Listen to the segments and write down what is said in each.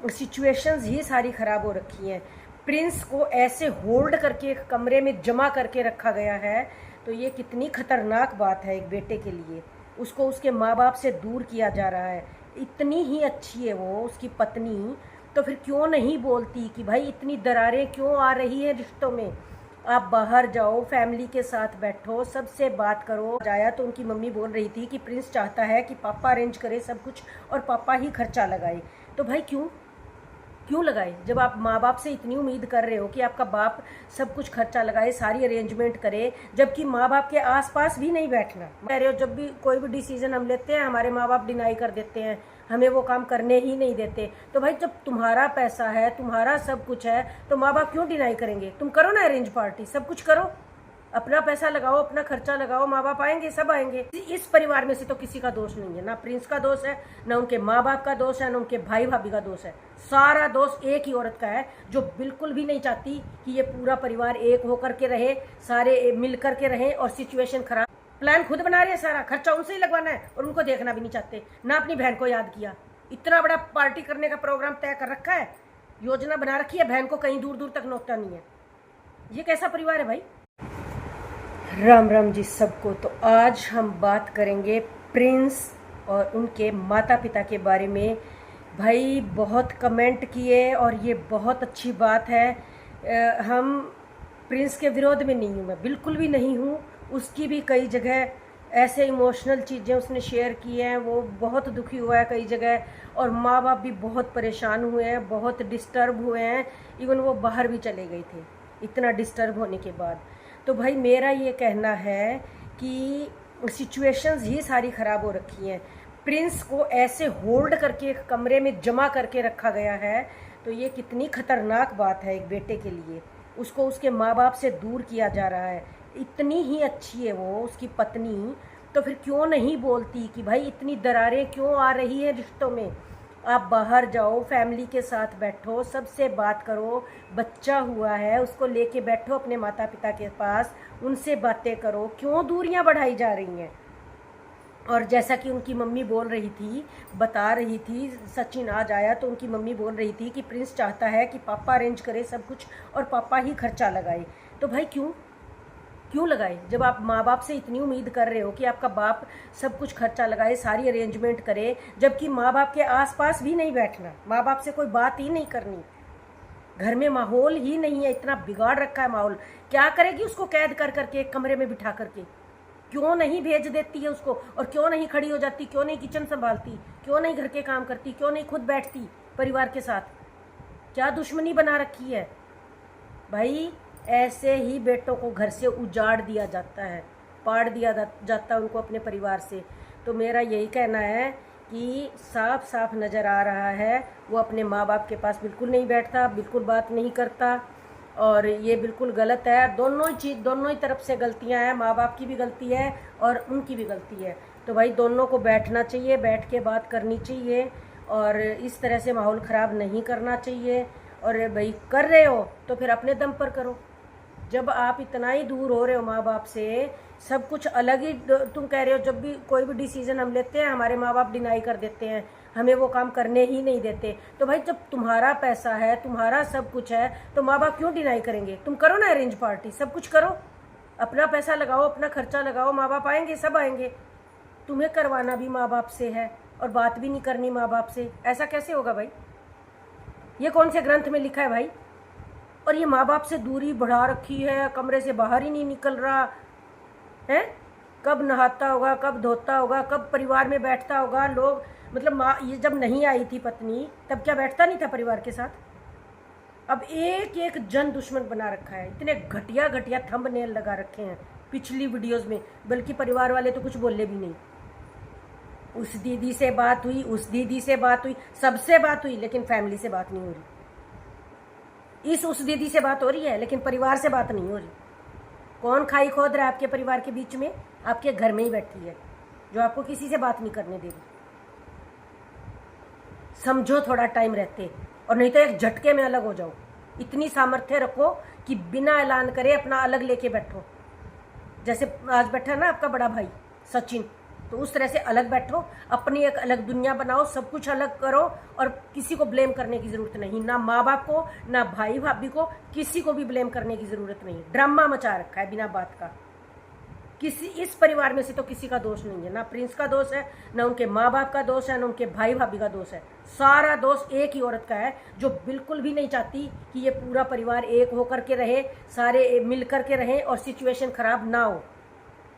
Situations ही सारी ख़राब हो रखी हैं। प्रिंस को ऐसे होल्ड करके एक कमरे में जमा करके रखा गया है, तो ये कितनी खतरनाक बात है एक बेटे के लिए। उसको उसके माँ बाप से दूर किया जा रहा है। इतनी ही अच्छी है वो उसकी पत्नी, तो फिर क्यों नहीं बोलती कि भाई इतनी दरारें क्यों आ रही हैं रिश्तों में। आप बाहर जाओ, फैमिली के साथ बैठो, सबसे बात करो। जाया तो उनकी मम्मी बोल रही थी कि प्रिंस चाहता है कि पापा अरेंज करे सब कुछ और पापा ही खर्चा लगाए। तो भाई क्यों लगाए? जब आप माँ बाप से इतनी उम्मीद कर रहे हो कि आपका बाप सब कुछ खर्चा लगाए, सारी अरेंजमेंट करे, जबकि माँ बाप के आसपास भी नहीं बैठना। कह रहे हो जब भी कोई भी डिसीजन हम लेते हैं हमारे माँ बाप डिनाई कर देते हैं, हमें वो काम करने ही नहीं देते। तो भाई जब तुम्हारा पैसा है, तुम्हारा सब कुछ है, तो माँ बाप क्यों डिनाई करेंगे? तुम करो ना अरेंज पार्टी, सब कुछ करो, अपना पैसा लगाओ, अपना खर्चा लगाओ, माँ बाप आएंगे, सब आएंगे। इस परिवार में से तो किसी का दोष नहीं है, ना प्रिंस का दोष है, ना उनके माँ बाप का दोष है, ना उनके भाई भाभी का दोष है। सारा दोष एक ही औरत का है, जो बिल्कुल भी नहीं चाहती कि ये पूरा परिवार एक होकर के रहे, सारे मिल करके रहे और सिचुएशन खराब। प्लान खुद बना रहे हैं, सारा खर्चा उनसे ही लगवाना है और उनको देखना भी नहीं चाहते, ना अपनी बहन को याद किया। इतना बड़ा पार्टी करने का प्रोग्राम तय कर रखा है, योजना बना रखी है, बहन को कहीं दूर दूर तक नोकता नहीं है। ये कैसा परिवार है भाई? राम राम जी सबको। तो आज हम बात करेंगे प्रिंस और उनके माता पिता के बारे में। भाई बहुत कमेंट किए और ये बहुत अच्छी बात है। हम प्रिंस के विरोध में नहीं हूँ, मैं बिल्कुल भी नहीं हूँ। उसकी भी कई जगह ऐसे इमोशनल चीज़ें उसने शेयर की हैं, वो बहुत दुखी हुआ है कई जगह, और माँ बाप भी बहुत परेशान हुए हैं, बहुत डिस्टर्ब हुए हैं। इवन वो बाहर भी चले गए थे इतना डिस्टर्ब होने के बाद। तो भाई मेरा ये कहना है कि सिचुएशंस ही सारी ख़राब हो रखी हैं। प्रिंस को ऐसे होल्ड करके एक कमरे में जमा करके रखा गया है, तो ये कितनी खतरनाक बात है एक बेटे के लिए। उसको उसके माँ बाप से दूर किया जा रहा है। इतनी ही अच्छी है वो उसकी पत्नी, तो फिर क्यों नहीं बोलती कि भाई इतनी दरारें क्यों आ रही हैं रिश्तों में। आप बाहर जाओ, फैमिली के साथ बैठो, सबसे बात करो। बच्चा हुआ है, उसको लेके बैठो अपने माता पिता के पास, उनसे बातें करो। क्यों दूरियां बढ़ाई जा रही हैं? और जैसा कि उनकी मम्मी बोल रही थी, बता रही थी, सचिन आज आया तो उनकी मम्मी बोल रही थी कि प्रिंस चाहता है कि पापा अरेंज करे सब कुछ और पापा ही खर्चा लगाए। तो भाई क्यों लगाए? जब आप माँ बाप से इतनी उम्मीद कर रहे हो कि आपका बाप सब कुछ खर्चा लगाए, सारी अरेंजमेंट करे, जबकि माँ बाप के आसपास भी नहीं बैठना, माँ बाप से कोई बात ही नहीं करनी। घर में माहौल ही नहीं है, इतना बिगाड़ रखा है माहौल। क्या करेगी उसको कैद कर करके एक कमरे में बिठा करके? क्यों नहीं भेज देती है उसको? और क्यों नहीं खड़ी हो जाती? क्यों नहीं किचन संभालती? क्यों नहीं घर के काम करती? क्यों नहीं खुद बैठती परिवार के साथ? क्या दुश्मनी बना रखी है भाई? ऐसे ही बेटों को घर से उजाड़ दिया जाता है, पाड़ दिया जाता है उनको अपने परिवार से। तो मेरा यही कहना है कि साफ साफ नज़र आ रहा है वो अपने माँ बाप के पास बिल्कुल नहीं बैठता, बिल्कुल बात नहीं करता, और ये बिल्कुल गलत है। दोनों ही तरफ से गलतियां हैं, माँ बाप की भी गलती है और उनकी भी गलती है। तो भाई दोनों को बैठना चाहिए, बैठ के बात करनी चाहिए, और इस तरह से माहौल ख़राब नहीं करना चाहिए। और भाई कर रहे हो तो फिर अपने दम पर करो। जब आप इतना ही दूर हो रहे हो माँ बाप से, सब कुछ अलग ही तुम कह रहे हो, जब भी कोई भी डिसीजन हम लेते हैं हमारे माँ बाप डिनाई कर देते हैं, हमें वो काम करने ही नहीं देते। तो भाई जब तुम्हारा पैसा है, तुम्हारा सब कुछ है, तो माँ बाप क्यों डिनाई करेंगे? तुम करो ना अरेंज पार्टी, सब कुछ करो, अपना पैसा लगाओ, अपना खर्चा लगाओ, माँ बाप आएंगे, सब आएंगे। तुम्हें करवाना भी माँ बाप से है और बात भी नहीं करनी माँ बाप से, ऐसा कैसे होगा भाई? ये कौन से ग्रंथ में लिखा है भाई? और ये माँ बाप से दूरी बढ़ा रखी है, कमरे से बाहर ही नहीं निकल रहा है। कब नहाता होगा, कब धोता होगा, कब परिवार में बैठता होगा। लोग मतलब माँ ये जब नहीं आई थी पत्नी, तब क्या बैठता नहीं था परिवार के साथ? अब एक एक जन दुश्मन बना रखा है। इतने घटिया घटिया थंबनेल लगा रखे हैं पिछली वीडियोस में, बल्कि परिवार वाले तो कुछ बोले भी नहीं। उस दीदी से बात हुई, उस दीदी से बात हुई, सबसे बात हुई, लेकिन फैमिली से बात नहीं हो रही। उस दीदी से बात हो रही है लेकिन परिवार से बात नहीं हो रही। कौन खाई खोद रहा है आपके परिवार के बीच में? आपके घर में ही बैठी है जो आपको किसी से बात नहीं करने दे रही। समझो थोड़ा टाइम रहते, और नहीं तो एक झटके में अलग हो जाओ। इतनी सामर्थ्य रखो कि बिना ऐलान करे अपना अलग लेके बैठो। जैसे आज बैठा ना आपका बड़ा भाई सचिन, तो उस तरह से अलग बैठो, अपनी एक अलग दुनिया बनाओ, सब कुछ अलग करो, और किसी को ब्लेम करने की ज़रूरत नहीं, ना माँ बाप को, ना भाई भाभी को, किसी को भी ब्लेम करने की ज़रूरत नहीं। ड्रामा मचा रखा है बिना बात का। किसी इस परिवार में से तो किसी का दोष नहीं है, ना प्रिंस का दोष है, ना उनके माँ बाप का दोष है, ना उनके भाई भाभी का दोष है। सारा दोष एक ही औरत का है, जो बिल्कुल भी नहीं चाहती कि ये पूरा परिवार एक होकर के रहे, सारे मिल कर के रहें और सिचुएशन खराब ना हो।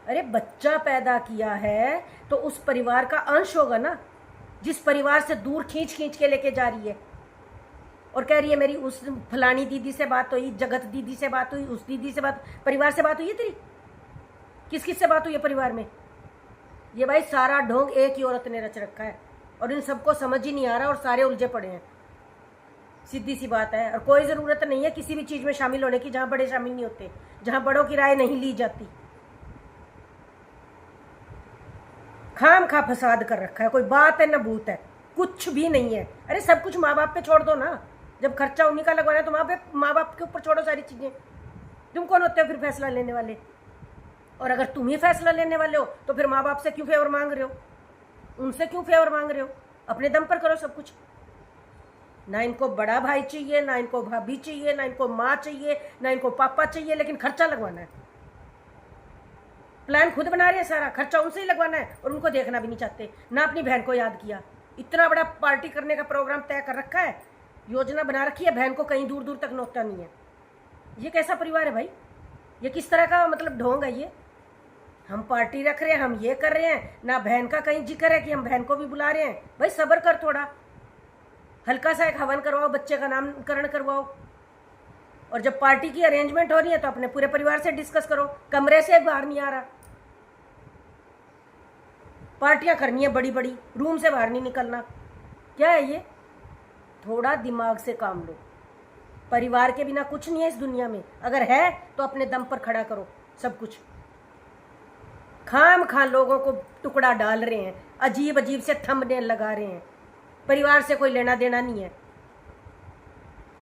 अरे बच्चा पैदा किया है तो उस परिवार का अंश होगा ना, जिस परिवार से दूर खींच खींच के लेके जा रही है और कह रही है मेरी उस फलानी दीदी से बात हुई, जगत दीदी से बात हुई, उस दीदी से बात, परिवार से बात हुई है तेरी? किस किस से बात हुई है परिवार में? ये भाई सारा ढोंग एक ही औरत ने रच रखा है और इन सबको समझ ही नहीं आ रहा और सारे उलझे पड़े हैं। सीधी सी बात है। और कोई ज़रूरत नहीं है किसी भी चीज़ में शामिल होने की जहाँ बड़े शामिल नहीं होते, जहाँ बड़ों की राय नहीं ली जाती। खाम खा फसाद कर रखा है, कोई बात है ना भूत है, कुछ भी नहीं है। अरे सब कुछ माँ बाप पे छोड़ दो ना, जब खर्चा उन्हीं का लगवाना है तो माँ बाप के ऊपर छोड़ो सारी चीज़ें। तुम कौन होते हो फिर फैसला लेने वाले? और अगर तुम ही फैसला लेने वाले हो तो फिर माँ बाप से क्यों फेवर मांग रहे हो? उनसे क्यों फेवर मांग रहे हो? अपने दम पर करो सब कुछ। ना इनको बड़ा भाई चाहिए, ना इनको भाभी चाहिए, ना इनको माँ चाहिए, ना इनको पापा चाहिए, लेकिन खर्चा लगवाना है। प्लान खुद बना रहे हैं, सारा खर्चा उनसे ही लगवाना है और उनको देखना भी नहीं चाहते। ना अपनी बहन को याद किया, इतना बड़ा पार्टी करने का प्रोग्राम तय कर रखा है, योजना बना रखी है, बहन को कहीं दूर दूर तक नोचता नहीं है। ये कैसा परिवार है भाई? ये किस तरह का मतलब ढोंग है ये? हम पार्टी रख रहे हैं, हम ये कर रहे हैं, ना बहन का कहीं जिक्र है कि हम बहन को भी बुला रहे हैं। भाई सब्र कर थोड़ा, हल्का सा एक हवन करवाओ, बच्चे का नामकरण करवाओ, और जब पार्टी की अरेंजमेंट हो रही है तो अपने पूरे परिवार से डिस्कस करो। कमरे से बाहर नहीं आ रहा, पार्टियां करनी है बड़ी बड़ी, रूम से बाहर नहीं निकलना, क्या है ये? थोड़ा दिमाग से काम लो। परिवार के बिना कुछ नहीं है इस दुनिया में, अगर है तो अपने दम पर खड़ा करो सब कुछ। खाम खा लोगों को टुकड़ा डाल रहे हैं, अजीब अजीब से थंबनेल लगा रहे हैं, परिवार से कोई लेना देना नहीं है।